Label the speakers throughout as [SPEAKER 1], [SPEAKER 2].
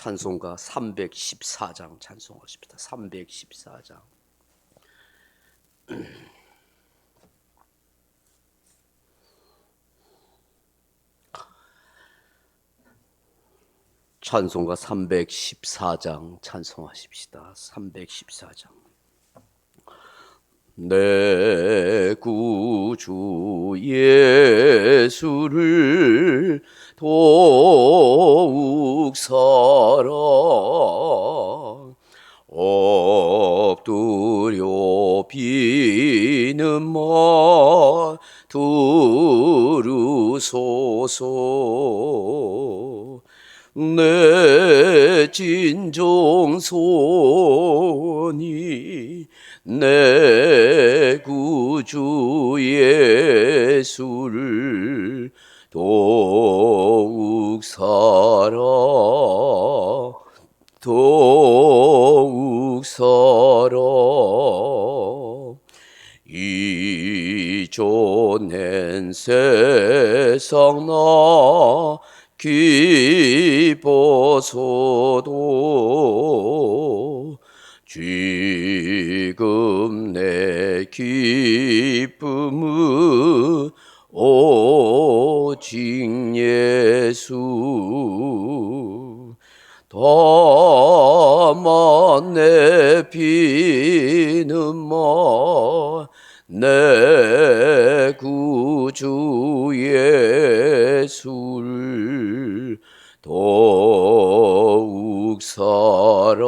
[SPEAKER 1] 찬송가 314장 찬송하십니다. 314장. 찬송가 314장 찬송하십시다. 314장. 내 구주 예수를 더욱 사랑 엎드려 비는 마 두루소서. 내 진정선이 내 구주 예수를 더욱 사랑 더욱 사랑. 이전엔 세상 나 기뻐서도 지금 내 기쁨은 오직 예수. 다만 내 비는 마 내 구주 예수를 더욱 사랑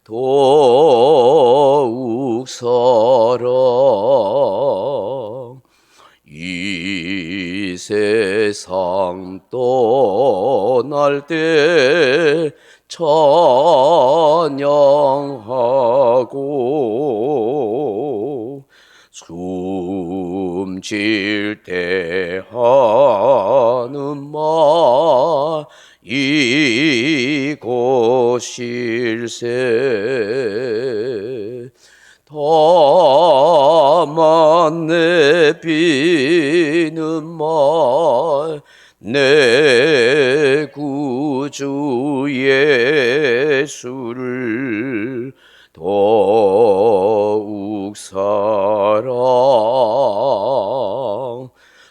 [SPEAKER 1] 더욱 사랑. 이 세상 떠날 때 찬양하고 숨질 때 하는 말 이곳일세. 다만 내 비는 말 내 구주 예수를 더욱 사랑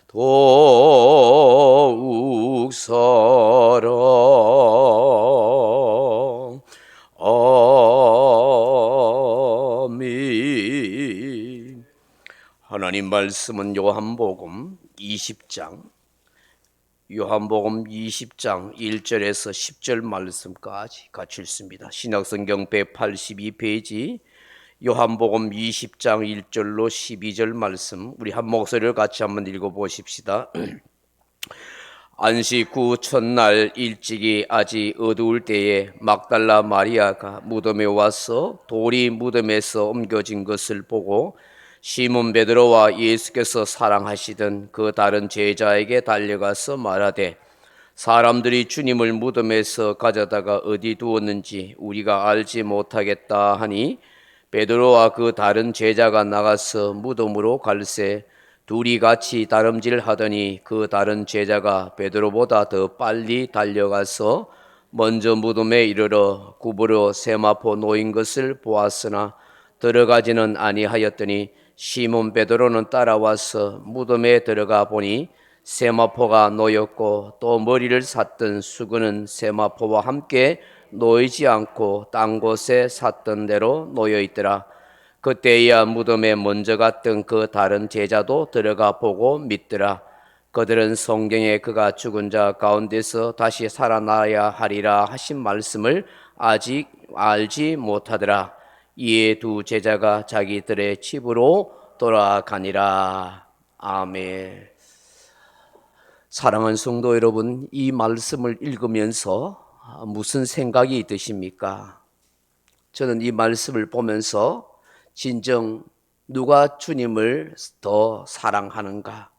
[SPEAKER 1] 더욱 사랑. 아멘. 하나님 말씀은 요한복음 20장 1절에서 10절 말씀까지 같이 읽습니다. 신약성경 182페이지 요한복음 20장 1절로 12절 말씀, 우리 한 목소리를 같이 한번 읽어보십시다. 안식 후 첫날 일찍이 아직 어두울 때에 막달라 마리아가 무덤에 와서 돌이 무덤에서 옮겨진 것을 보고 시몬 베드로와 예수께서 사랑하시던 그 다른 제자에게 달려가서 말하되, 사람들이 주님을 무덤에서 가져다가 어디 두었는지 우리가 알지 못하겠다 하니, 베드로와 그 다른 제자가 나가서 무덤으로 갈새 둘이 같이 다름질하더니 그 다른 제자가 베드로보다 더 빨리 달려가서 먼저 무덤에 이르러 굽으로 세마포 놓인 것을 보았으나 들어가지는 아니하였더니 시몬 베드로는 따라와서 무덤에 들어가 보니 세마포가 놓였고 또 머리를 샀던 수건은 세마포와 함께 놓이지 않고 딴 곳에 샀던 대로 놓여 있더라. 그때야 무덤에 먼저 갔던 그 다른 제자도 들어가 보고 믿더라. 그들은 성경에 그가 죽은 자 가운데서 다시 살아나야 하리라 하신 말씀을 아직 알지 못하더라. 이에 두 제자가 자기들의 집으로 돌아가니라. 아멘. 사랑하는 성도 여러분, 이 말씀을 읽으면서 무슨 생각이 드십니까? 저는 이 말씀을 보면서 진정 누가 주님을 더 사랑하는가?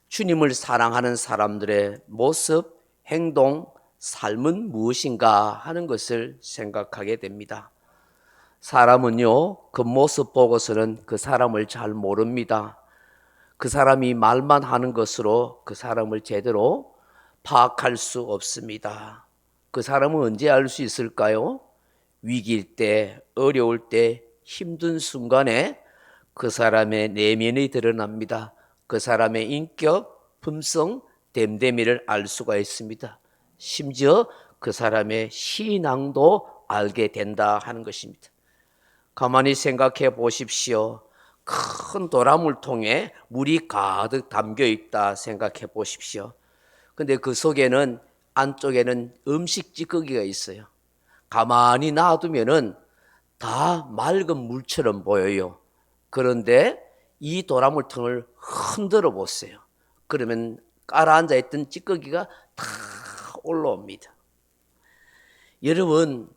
[SPEAKER 1] 주님을 사랑하는 사람들의 모습, 행동, 삶은 무엇인가 하는 것을 생각하게 됩니다. 사람은요, 겉모습 보고서는 그 사람을 잘 모릅니다. 그 사람이 말만 하는 것으로 그 사람을 제대로 파악할 수 없습니다. 그 사람은 언제 알 수 있을까요? 위기일 때, 어려울 때, 힘든 순간에 그 사람의 내면이 드러납니다. 그 사람의 인격, 품성, 됨됨이를 알 수가 있습니다. 심지어 그 사람의 신앙도 알게 된다 하는 것입니다. 가만히 생각해 보십시오. 큰 도라물통에 물이 가득 담겨 있다 생각해 보십시오. 근데 그 속에는 안쪽에는 음식 찌꺼기가 있어요. 가만히 놔두면은 다 맑은 물처럼 보여요. 그런데 이 도라물통을 흔들어 보세요. 그러면 깔아앉아 있던 찌꺼기가 다 올라옵니다. 여러분,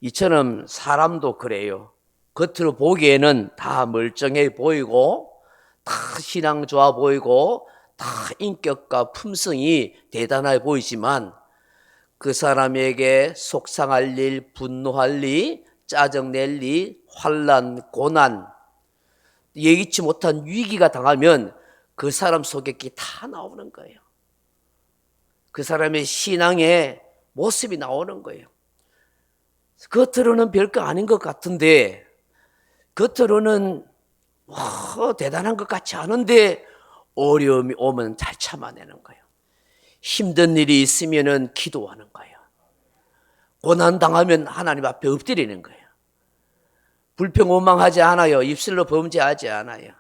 [SPEAKER 1] 이처럼 사람도 그래요. 겉으로 보기에는 다 멀쩡해 보이고 다 신앙 좋아 보이고 다 인격과 품성이 대단해 보이지만 그 사람에게 속상할 일, 분노할 일, 짜증낼 일, 환난, 고난, 예기치 못한 위기가 당하면 그 사람 속에 다 나오는 거예요. 그 사람의 신앙의 모습이 나오는 거예요. 겉으로는 별거 아닌 것 같은데, 겉으로는 대단한 것 같지 않은데 어려움이 오면 잘 참아내는 거예요. 힘든 일이 있으면 기도하는 거예요. 고난 당하면 하나님 앞에 엎드리는 거예요. 불평원망하지 않아요. 입술로 범죄하지 않아요.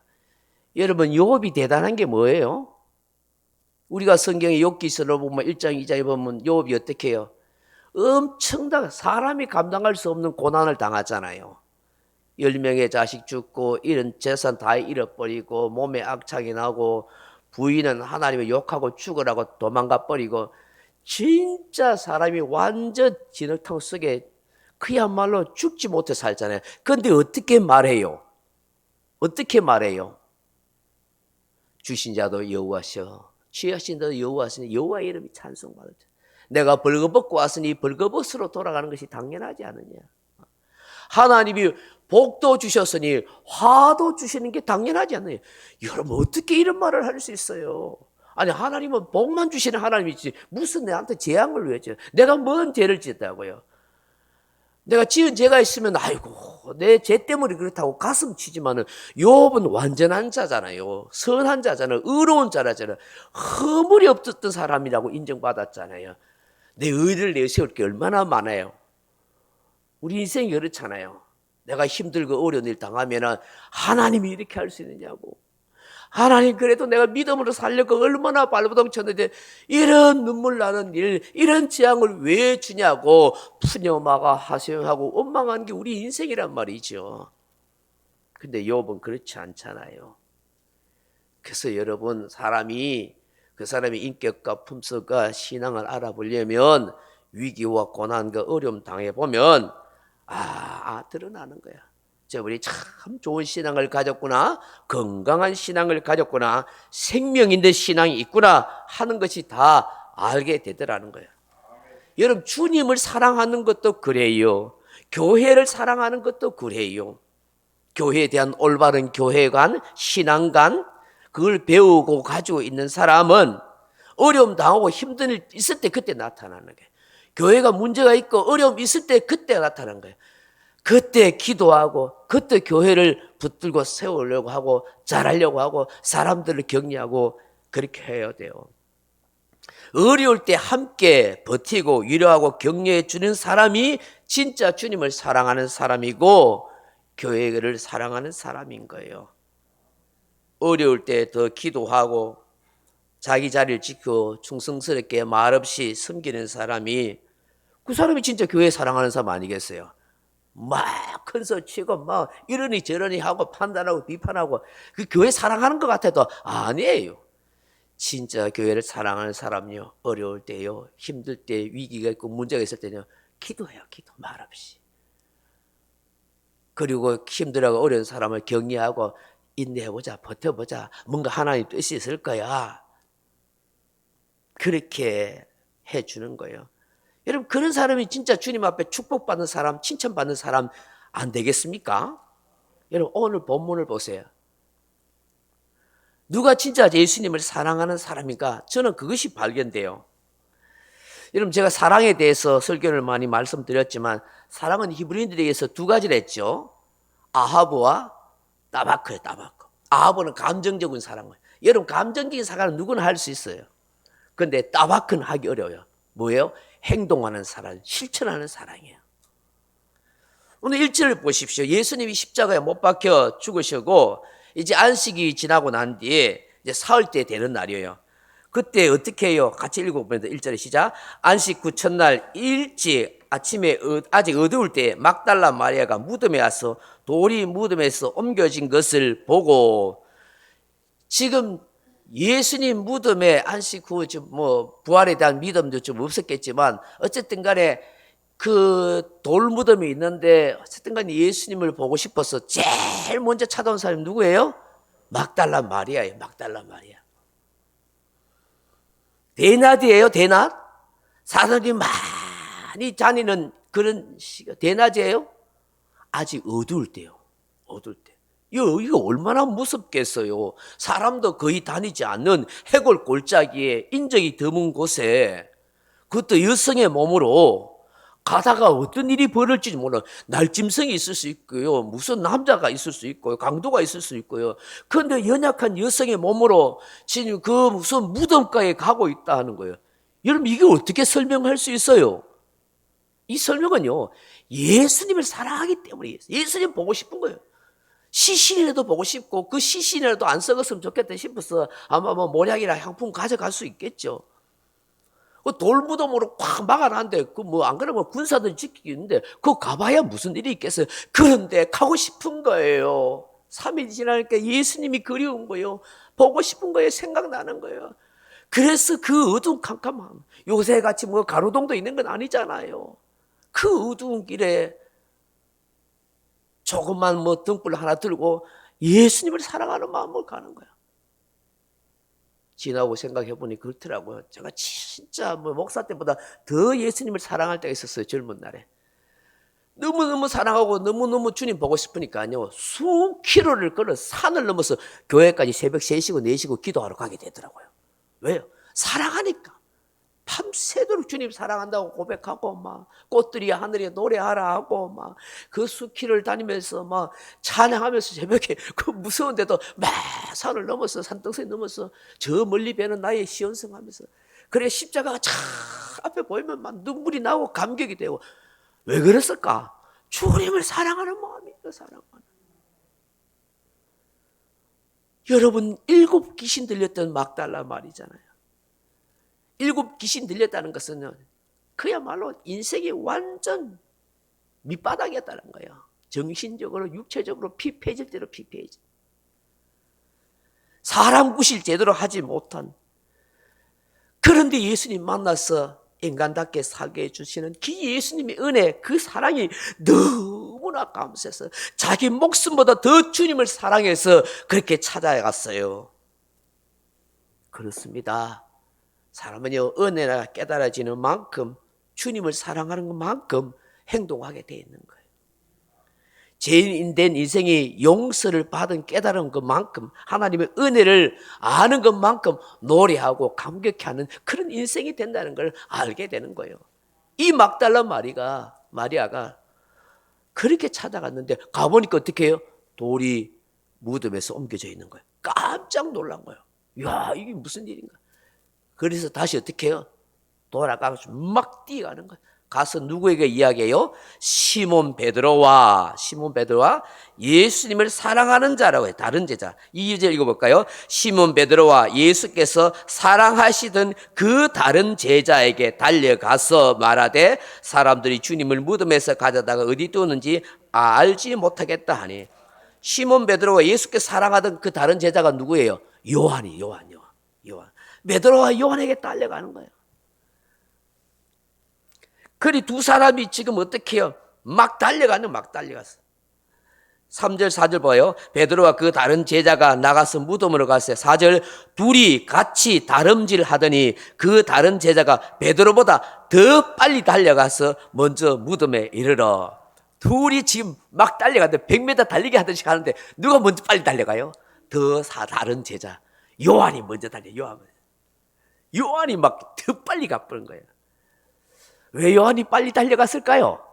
[SPEAKER 1] 여러분, 욥이 대단한 게 뭐예요? 우리가 성경의 욥기서를 보면 1장 2장에 보면 욥이 어떻게 해요? 엄청난 사람이 감당할 수 없는 고난을 당하잖아요. 10명의 자식 죽고 이런 재산 다 잃어버리고 몸에 악창이 나고 부인은 하나님을 욕하고 죽으라고 도망가 버리고 진짜 사람이 완전 진흙탕 속에 그야말로 죽지 못해 살잖아요. 그런데 어떻게 말해요? 어떻게 말해요? 주신 자도 여호와시여, 취하신 자도 여호와시니 여호와의 이름이 찬송받으리라. 내가 벌거벗고 왔으니 벌거벗으로 돌아가는 것이 당연하지 않느냐. 하나님이 복도 주셨으니 화도 주시는 게 당연하지 않느냐. 여러분, 어떻게 이런 말을 할 수 있어요? 아니, 하나님은 복만 주시는 하나님이지 무슨 내한테 재앙을 왜 줘? 내가 뭔 죄를 지었다고요? 내가 지은 죄가 있으면 아이고 내 죄 때문에 그렇다고 가슴 치지만은 욥은 완전한 자잖아요. 선한 자잖아요. 의로운 자라잖아요. 허물이 없었던 사람이라고 인정받았잖아요. 내 의를 내세울 게 얼마나 많아요. 우리 인생이 그렇잖아요. 내가 힘들고 어려운 일 당하면은 하나님이 이렇게 할 수 있느냐고. 하나님, 그래도 내가 믿음으로 살려고 얼마나 발버둥 쳤는데 이런 눈물 나는 일, 이런 재앙을 왜 주냐고 푸념하고 하소연하고 원망한 게 우리 인생이란 말이죠. 근데 욥은 그렇지 않잖아요. 그래서 여러분, 그 사람의 인격과 품성과 신앙을 알아보려면 위기와 고난과 어려움 당해보면 드러나는 거야. 우리 참 좋은 신앙을 가졌구나, 건강한 신앙을 가졌구나, 생명인데 신앙이 있구나 하는 것이 다 알게 되더라는 거예요. 여러분, 주님을 사랑하는 것도 그래요. 교회를 사랑하는 것도 그래요. 교회에 대한 올바른 교회관, 신앙관, 그걸 배우고 가지고 있는 사람은 어려움 당하고 힘든 일 있을 때 그때 나타나는 거예요. 교회가 문제가 있고 어려움 있을 때 그때 나타나는 거예요. 그때 기도하고 그때 교회를 붙들고 세우려고 하고 잘하려고 하고 사람들을 격려하고 그렇게 해야 돼요. 어려울 때 함께 버티고 위로하고 격려해 주는 사람이 진짜 주님을 사랑하는 사람이고 교회를 사랑하는 사람인 거예요. 어려울 때 더 기도하고 자기 자리를 지키고 충성스럽게 말없이 섬기는 사람이 그 사람이 진짜 교회 사랑하는 사람 아니겠어요? 막 큰소치고 막 이러니 저러니 하고 판단하고 비판하고 그 교회 사랑하는 것 같아도 아니에요. 진짜 교회를 사랑하는 사람요, 어려울 때요, 힘들 때, 위기가 있고 문제가 있을 때요, 기도해요. 기도 말없이. 그리고 힘들어하고 어려운 사람을 격려하고 인내해보자, 버텨보자, 뭔가 하나님 뜻이 있을 거야, 그렇게 해주는 거예요. 여러분, 그런 사람이 진짜 주님 앞에 축복받는 사람, 칭찬받는 사람 안 되겠습니까? 여러분, 오늘 본문을 보세요. 누가 진짜 예수님을 사랑하는 사람인가? 저는 그것이 발견돼요. 여러분, 제가 사랑에 대해서 설교를 많이 말씀드렸지만 사랑은 히브리인들에게서 두 가지를 했죠. 아하브와 따바크예요. 따바크. 아하브는 감정적인 사랑을. 여러분, 감정적인 사랑은 누구나 할 수 있어요. 그런데 따바크는 하기 어려워요. 뭐예요? 행동하는 사랑, 실천하는 사랑이에요. 오늘 1절을 보십시오. 예수님이 십자가에 못 박혀 죽으시고 이제 안식이 지나고 난 뒤에 이제 사흘 때 되는 날이에요. 그때 어떻게 해요? 같이 읽어보면 1절에 시작. 안식 후 첫날 일찍 아침에 아직 어두울 때 막달라 마리아가 무덤에 와서 돌이 무덤에서 옮겨진 것을 보고, 지금 예수님 무덤에 안식 후 좀 뭐 부활에 대한 믿음도 좀 없었겠지만 어쨌든 간에 그 돌무덤이 있는데 어쨌든 간에 예수님을 보고 싶어서 제일 먼저 찾아온 사람이 누구예요? 막달라 마리아예요. 막달라 마리아. 대낮이에요. 대낮. 사람들이 많이 다니는 그런 시간. 대낮이에요. 아직 어두울 때요. 어두울 때. 이거 얼마나 무섭겠어요. 사람도 거의 다니지 않는 해골 골짜기에 인적이 드문 곳에, 그것도 여성의 몸으로 가다가 어떤 일이 벌어질지 몰라. 날짐승이 있을 수 있고요. 무슨 남자가 있을 수 있고요. 강도가 있을 수 있고요. 그런데 연약한 여성의 몸으로 지금 그 무슨 무덤가에 가고 있다 하는 거예요. 여러분, 이게 어떻게 설명할 수 있어요? 이 설명은요, 예수님을 사랑하기 때문에 예수님 보고 싶은 거예요. 시신이라도 보고 싶고 그 시신이라도 안 썩었으면 좋겠다 싶어서 아마 뭐 모략이나 향품 가져갈 수 있겠죠. 그 돌무덤으로 꽉 막아놨는데 그 뭐 안 그러면 군사들이 지키겠는데 그거 가봐야 무슨 일이 있겠어요. 그런데 가고 싶은 거예요. 3일 지나니까 예수님이 그리운 거예요. 보고 싶은 거예요. 생각나는 거예요. 그래서 그 어두운 캄캄함, 요새같이 뭐 가로등도 있는 건 아니잖아요. 그 어두운 길에 조금만 뭐 등불 하나 들고 예수님을 사랑하는 마음으로 가는 거야. 지나고 생각해 보니 그렇더라고요. 제가 진짜 뭐 목사 때보다 더 예수님을 사랑할 때가 있었어요. 젊은 날에. 너무너무 사랑하고 너무너무 주님 보고 싶으니까요. 수킬로를 걸어 산을 넘어서 교회까지 새벽 3시고 4시고 기도하러 가게 되더라고요. 왜요? 사랑하니까. 밤새도록 주님 사랑한다고 고백하고 막 꽃들이 하늘에 노래하라 하고 막 그 수길을 다니면서 막 찬양하면서 새벽에 그 무서운데도 막 산을 넘어서 산등성이 넘어서 저 멀리 배는 나의 시온성 하면서, 그래 십자가가 쫙 앞에 보이면 막 눈물이 나고 감격이 되고. 왜 그랬을까? 주님을 사랑하는 마음이에요. 사랑하는. 여러분, 7 귀신 들렸던 막달라 말이잖아요. 7 귀신 들렸다는 것은 그야말로 인생이 완전 밑바닥이었다는 거예요. 정신적으로 육체적으로 피폐해질 대로 피폐해질. 사람 구실 제대로 하지 못한. 그런데 예수님 만나서 인간답게 살게 해주시는 그 예수님의 은혜, 그 사랑이 너무나 감사해서 자기 목숨보다 더 주님을 사랑해서 그렇게 찾아갔어요. 그렇습니다. 사람은요, 은혜가 깨달아지는 만큼 주님을 사랑하는 것만큼 행동하게 되어 있는 거예요. 죄인된 인생이 용서를 받은 깨달은 것만큼, 하나님의 은혜를 아는 것만큼 노래하고 감격해하는 그런 인생이 된다는 걸 알게 되는 거예요. 이 막달라 마리아가 그렇게 찾아갔는데 가보니까 어떻게 해요? 돌이 무덤에서 옮겨져 있는 거예요. 깜짝 놀란 거예요. 야, 이게 무슨 일인가? 그래서 다시 어떻게 해요? 돌아가서 막 뛰어가는 거예요. 가서 누구에게 이야기해요? 시몬 베드로와 예수님을 사랑하는 자라고 해요. 다른 제자. 2절 읽어볼까요? 시몬 베드로와 예수께서 사랑하시던 그 다른 제자에게 달려가서 말하되 사람들이 주님을 무덤에서 가져다가 어디 두었는지 알지 못하겠다 하니. 시몬 베드로와 예수께서 사랑하던 그 다른 제자가 누구예요? 요한. 베드로와 요한에게 달려가는 거예요. 그리 두 사람이 지금 어떻게 해요? 막 달려갔어. 3절 4절 봐요. 베드로와 그 다른 제자가 나가서 무덤으로 갔어요. 4절 둘이 같이 다름질 하더니 그 다른 제자가 베드로보다 더 빨리 달려가서 먼저 무덤에 이르러. 둘이 지금 막 달려가는데 100m 달리기 하듯이 가는데 누가 먼저 빨리 달려가요? 다른 제자 요한이 먼저 달려요. 요한이 막 더 빨리 가버린 거예요. 왜 요한이 빨리 달려갔을까요?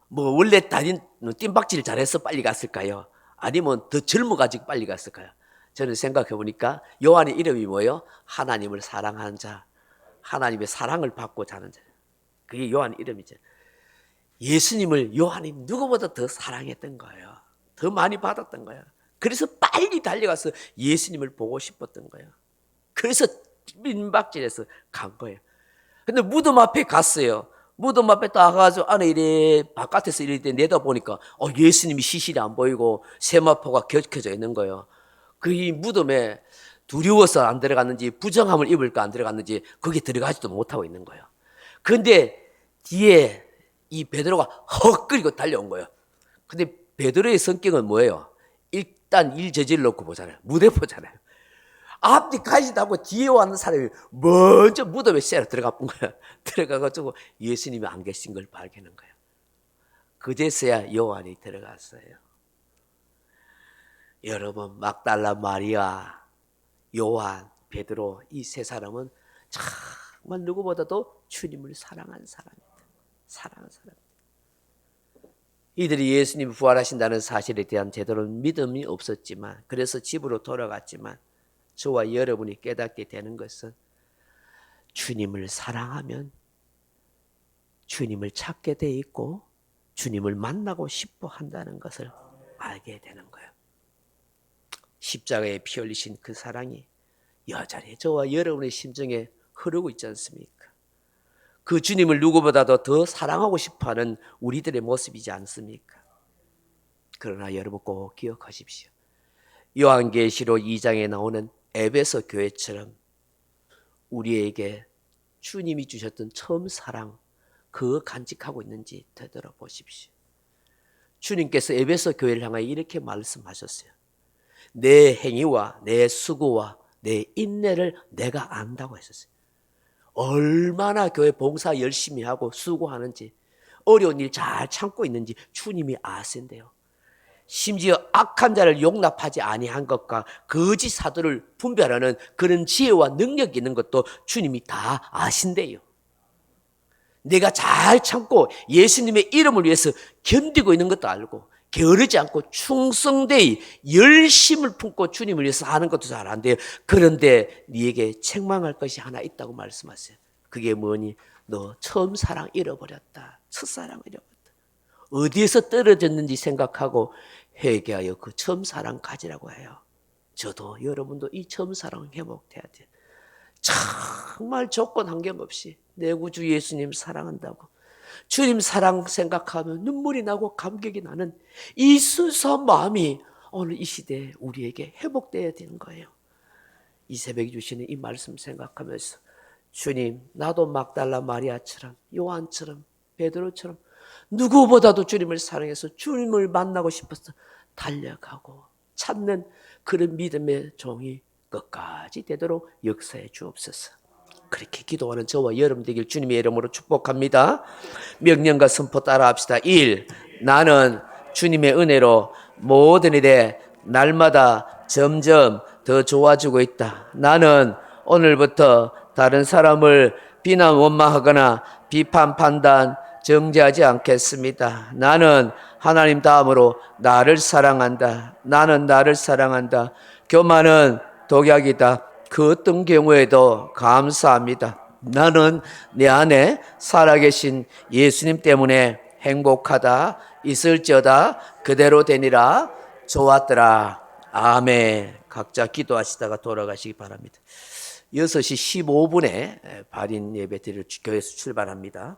[SPEAKER 1] 뭐 원래 뜀박질 잘해서 빨리 갔을까요? 아니면 더 젊어가지고 빨리 갔을까요? 저는 생각해 보니까 요한의 이름이 뭐예요? 하나님을 사랑하는 자, 하나님의 사랑을 받고자 하는 자. 그게 요한 이름이죠. 예수님을 요한이 누구보다 더 사랑했던 거예요. 더 많이 받았던 거예요. 그래서 빨리 달려가서 예수님을 보고 싶었던 거예요. 그래서 민박질해서 간 거예요. 근데 무덤 앞에 갔어요. 무덤 앞에 딱 가서 안에 이래 바깥에서 이래 내다보니까 예수님이 시신이 안 보이고 세마포가 겹쳐져 있는 거예요. 그 이 무덤에 두려워서 안 들어갔는지 부정함을 입을까 안 들어갔는지 거기 들어가지도 못하고 있는 거예요. 그런데 뒤에 이 베드로가 헉거리고 달려온 거예요. 근데 베드로의 성격은 뭐예요? 일단 일 저질러놓고 보잖아요. 무대 보잖아요. 앞뒤 가지다고 뒤에 왔는 사람이 먼저 무덤에 쎄러 들어가 본 거야. 들어가가지고 예수님이 안 계신 걸 발견한 거예요. 그제서야 요한이 들어갔어요. 여러분, 막달라 마리아, 요한, 베드로 이 세 사람은 정말 누구보다도 주님을 사랑한 사람입니다. 사랑한 사람. 이들이 예수님이 부활하신다는 사실에 대한 제대로 믿음이 없었지만, 그래서 집으로 돌아갔지만, 저와 여러분이 깨닫게 되는 것은 주님을 사랑하면 주님을 찾게 돼 있고 주님을 만나고 싶어 한다는 것을 알게 되는 거예요. 십자가에 피 흘리신 그 사랑이 여전히 저와 여러분의 심정에 흐르고 있지 않습니까? 그 주님을 누구보다도 더 사랑하고 싶어하는 우리들의 모습이지 않습니까? 그러나 여러분 꼭 기억하십시오. 요한계시록 2장에 나오는 에베소 교회처럼 우리에게 주님이 주셨던 처음 사랑 그거 간직하고 있는지 되돌아보십시오. 주님께서 에베소 교회를 향하여 이렇게 말씀하셨어요. 내 행위와 내 수고와 내 인내를 내가 안다고 했었어요. 얼마나 교회 봉사 열심히 하고 수고하는지 어려운 일 잘 참고 있는지 주님이 아신대요. 심지어 악한 자를 용납하지 아니한 것과 거짓 사도를 분별하는 그런 지혜와 능력이 있는 것도 주님이 다 아신대요. 내가 잘 참고 예수님의 이름을 위해서 견디고 있는 것도 알고 게으르지 않고 충성되이 열심을 품고 주님을 위해서 하는 것도 잘 안돼요. 그런데 네게 책망할 것이 하나 있다고 말씀하세요. 그게 뭐니? 너 처음 사랑 잃어버렸다. 첫사랑 잃어버렸다. 어디에서 떨어졌는지 생각하고 회개하여 그 처음 사랑 가지라고 해요. 저도 여러분도 이 처음 사랑 회복돼야 돼요. 정말 조건 환경 없이 내 구주 예수님 사랑한다고 주님 사랑 생각하면 눈물이 나고 감격이 나는 이 순수한 마음이 오늘 이 시대에 우리에게 회복돼야 되는 거예요. 이 새벽에 주시는 이 말씀 생각하면서 주님, 나도 막달라 마리아처럼 요한처럼 베드로처럼 누구보다도 주님을 사랑해서 주님을 만나고 싶어서 달려가고 찾는 그런 믿음의 종이 끝까지 되도록 역사해 주옵소서. 그렇게 기도하는 저와 여러분 되길 주님의 이름으로 축복합니다. 명령과 선포 따라합시다. 1. 나는 주님의 은혜로 모든 일에 날마다 점점 더 좋아지고 있다. 나는 오늘부터 다른 사람을 비난 원망하거나 비판 판단 정죄하지 않겠습니다. 나는 하나님 다음으로 나를 사랑한다. 나는 나를 사랑한다. 교만은 독약이다. 그 어떤 경우에도 감사합니다. 나는 내 안에 살아계신 예수님 때문에 행복하다. 있을지어다 그대로 되니라. 좋았더라. 아멘. 각자 기도하시다가 돌아가시기 바랍니다. 6시 15분에 발인 예배 드릴 교회에서 출발합니다.